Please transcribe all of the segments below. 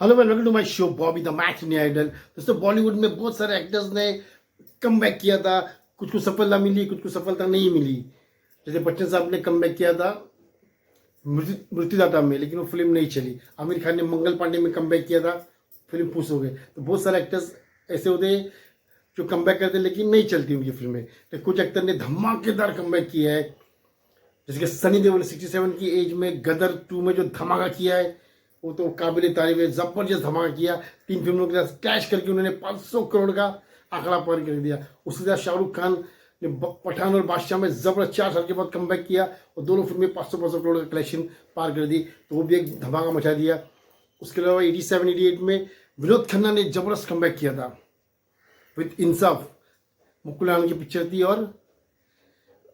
Hello welcome to my show Bobby the match idol. दोस्तों, बॉलीवुड में बहुत सारे एक्टर्स ने कम बैक किया था। कुछ को सफलता मिली, कुछ को सफलता नहीं मिली। जैसे बच्चन साहब ने कम बैक किया था मृत्युदाता में, लेकिन वो फिल्म नहीं चली। आमिर खान ने मंगल पांडे में कम बैक किया था, फिल्म पुश हो गई। तो बहुत सारे एक्टर्स ऐसे होते हैं जो कम बैक करते लेकिन नहीं चलती उनकी फिल्में। तो कुछ एक्टर ने धमाकेदार कम बैक किया है, जैसे कि सनी देओल ने 67 की एज में गदर 2 में जो धमाका किया है वो तो काबिल तारीफ है। जबरदस्त धमाका किया, 3 फिल्मों के साथ कैश करके उन्होंने 500 करोड़ का आंकड़ा पार कर दिया। उसके साथ शाहरुख खान ने पठान और बादशाह में जबरदस्त 4 साल के बाद कमबैक किया और दोनों फिल्में 500 करोड़ का कलेक्शन पार कर दी, तो वो भी एक धमाका मचा दिया। उसके अलावा 87 88 में विनोद खन्ना ने जबरदस्त कमबैक किया था विद इंसाफ, मुकुल आनंद की पिक्चर थी, और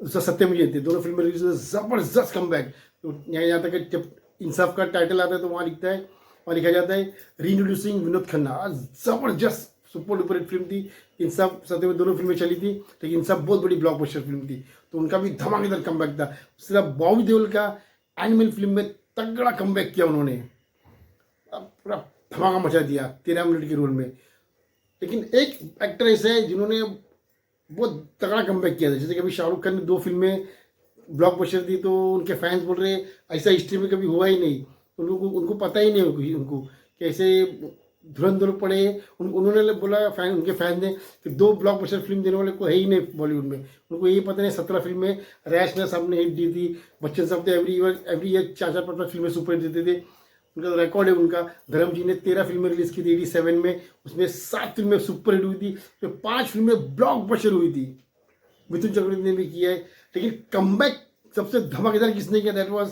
उसका सत्यमेव थे। दोनों फिल्में रिलीज हुई, जबरदस्त कमबैक। तो यहाँ तक कि जब इंसाफ का टाइटल आता है तो वहाँ लिखता है, वहाँ लिखा जाता है रीइंट्रोड्यूसिंग विनोद खन्ना। जबरदस्त सुपर डुपर हिट फिल्म थी इंसाफ। सत्यमेव दोनों फिल्में चली थी, लेकिन इंसाफ बहुत बड़ी ब्लॉकबस्टर फिल्म थी, तो उनका भी धमाकेदार कमबैक था। उसके बाद बॉबी देओल का एनिमल फिल्म में तगड़ा कमबैक किया उन्होंने, पूरा धमाका मचा दिया 13 मिनट के रोल में। लेकिन एक एक्टर ऐसे है जिन्होंने बहुत तगड़ा कमबैक किया था, जैसे कभी शाहरुख खान ने 2 फिल्में ब्लॉकबस्टर दी तो उनके फैंस बोल रहे ऐसा हिस्ट्री में कभी हुआ ही नहीं। उनको पता ही नहीं उनको कैसे धुरंधर पड़े। उन्होंने बोला उनके फैन ने कि 2 ब्लॉकबस्टर फिल्म देने वाले को है ही नहीं बॉलीवुड में। उनको यही पता नहीं 17 फिल्में रैश ने सामने हिट दी थी। बच्चन साहब ने एवरी ईयर 4-4 5 फिल्में सुपर हिट देते थे। उनका रिकॉर्ड है उनका। धर्म जी ने 13 फिल्में रिलीज की थी 87 में, उसमें 7 फिल्में सुपर हिट हुई थी, उसमें 5 फिल्में ब्लॉकबस्टर हुई थी। मिथुन चक्रवर्ती ने भी किया है। लेकिन कमबैक सबसे धमाकेदार किसने किया? That was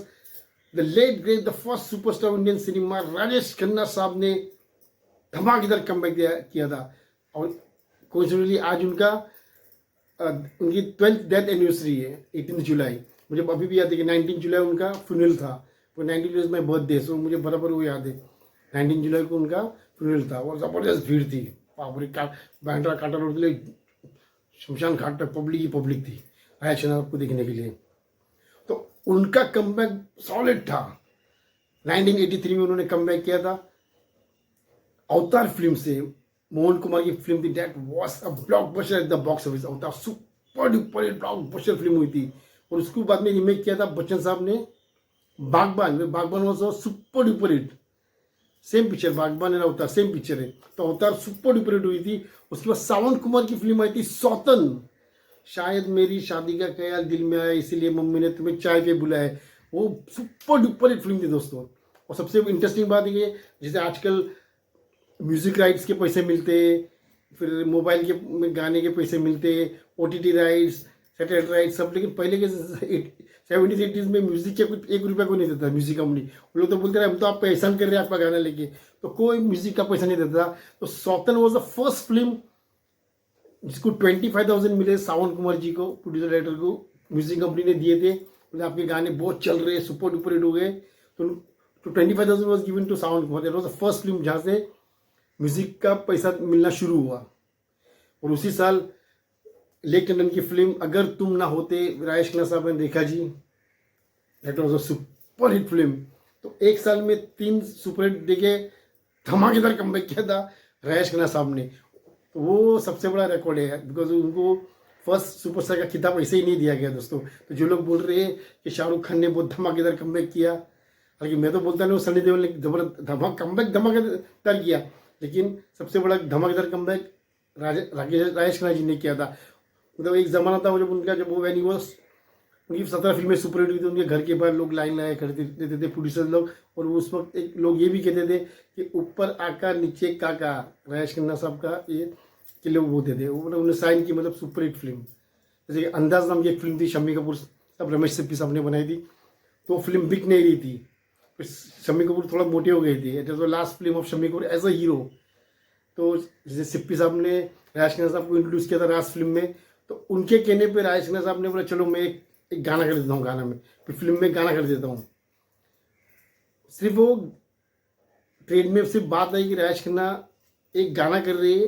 the late great the first superstar Indian cinema, Rajesh Khanna साहब ने धमाकेदार कमबैक किया था। और कोइंसिडेंटली आज उनकी 12th डेथ एनिवर्सरी है, 18 जुलाई। मुझे अभी भी याद है कि 19 जुलाई उनका फ्यूनरल था। वो 19 जुलाई में बर्थडे, सो मुझे बराबर वो याद है 19 जुलाई को उनका फ्यूनरल था। और ज़बरदस्त भीड़ थी, बाबरी का बैंड्रा काटा रोड के लिए शमशान घाट पर पब्लिक ही पब्लिक थी एक्शन आपको देखने के लिए। तो उनका कमबैक सॉलिड था। 1983 में उन्होंने कमबैक किया था अवतार फिल्म से। मोहन कुमार की फिल्म थी, that was a blockbuster at the box office. अवतार सुपर डुपर ब्लॉकबस्टर फिल्म हुई थी। और उसके बाद में रीमेक किया था बच्चन साहब ने बागबान में। बागबान was super duper hit, same picture, बागबान एंड अवतार सेम पिक्चर है। तो अवतार सुपर डुपर हिट हुई थी। उसके बाद सावंत कुमार की फिल्म आई थी सौतन, शायद मेरी शादी का ख्याल दिल में आया, इसीलिए मम्मी ने तुम्हें चाय पे बुलाया। वो सुपर डुपर हिट फिल्म थी दोस्तों। और सबसे इंटरेस्टिंग बात ये, जैसे आजकल म्यूजिक राइट्स के पैसे मिलते, फिर मोबाइल के में गाने के पैसे मिलते, OTT राइट्स, सैटेलाइट राइट्स सब, लेकिन पहले के 70s 80s में म्यूजिक के कुछ 1 रुपया को नहीं देता म्यूजिक कंपनी। वो लोग तो बोलते रहे हम तो आपका एहसान कर रहे हैं आपका गाना लेके, तो कोई म्यूजिक का पैसा नहीं देता। तो सौतन वॉज द फर्स्ट फिल्म जिसको 25,000 मिले सावन कुमार जी को, प्रोड्यूसर डायरेक्टर को, म्यूजिक कंपनी ने दिए थे। बोले आपके गाने बहुत चल रहे, सुपर डुपर हिट हो गए, तो 25,000 was given to Sawan Kumar. That was the first film जहाँ से म्यूजिक का पैसा मिलना शुरू हुआ। और उसी साल लेक टंडन की फिल्म अगर तुम ना होते, राजेश खन्ना साहब ने देखा जी, that was a super hit film. तो एक साल में 3 सुपर हिट देके धमाकेदार कमबैक किया था राजेश खन्ना साहब ने। तो वो सबसे बड़ा रिकॉर्ड है, बिकॉज उनको फर्स्ट सुपरस्टार का खिताब ऐसे ही नहीं दिया गया दोस्तों। तो जो लोग बोल रहे हैं कि शाहरुख खान ने बहुत धमाकेदार कमबैक किया, हालांकि मैं तो बोलता नहीं, सनी देओल ने जबरदस्त कमबैक धमाकेदार किया, लेकिन सबसे बड़ा धमाकेदार कमबैक राजेश खन्ना जी ने किया था। मतलब एक ज़माना था जब उनका, जब वो वैन ही वॉज, उनकी 17 फिल्में सुपर हिट हुई थी, उनके घर के बाहर लोग लाइन लगाए खड़े देते थे प्रोड्यूसर लोग। और उस वक्त एक लोग ये भी कहते थे कि ऊपर आका नीचे काका, राजेश खन्ना साहब का ये कि लोग बोलते थे। वो मतलब उन्होंने साइन की, मतलब सुपर हिट फिल्म। जैसे कि अंदाज नाम की एक फिल्म थी, शम्मी कपूर अब रमेश सिप्पी साहब ने बनाई थी, तो फिल्म बिक नहीं रही थी। फिर शम्मी कपूर थोड़ा मोटे हो गए थे, it was the last film of Shammi Kapoor as a hero. तो जैसे सिप्पी साहब ने राजेश खन्ना साहब को इंट्रोड्यूस किया था राज फिल्म में, तो उनके कहने पर राजेश खन्ना साहब ने बोला चलो मैं एक गाना कर देता हूँ, गाना में फिर फिल्म में गाना कर देता हूँ। सिर्फ वो ट्रेड में सिर्फ बात आई कि राजेश खन्ना एक गाना कर रहे हैं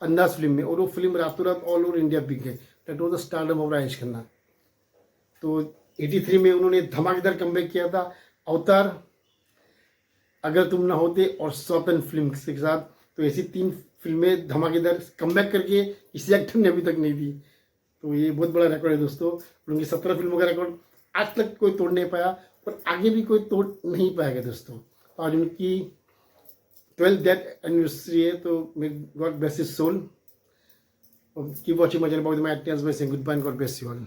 अंदाज फिल्म में, और वो फिल्म रातों रात ऑल ओवर इंडिया बिक गई। That was the stardom of Rajesh Khanna. तो 83 में उन्होंने धमाकेदार कमबैक किया था अवतार अगर तुम ना होते और स्वतन फिल्म के साथ, तो ऐसी 3 फिल्में धमाकेदार कमबैक करके किसी एक्टर ने अभी तक नहीं दी। तो ये बहुत बड़ा रिकॉर्ड है दोस्तों। उनकी 17 फिल्मों का रिकॉर्ड आज तक कोई तोड़ नहीं पाया और आगे भी कोई तोड़ नहीं पाएगा दोस्तों। आज उनकी 12th डेथ एनिवर्सरी है, तो may God bless his soul. Keep watching my channel about my actors by saying good bye and God bless you all.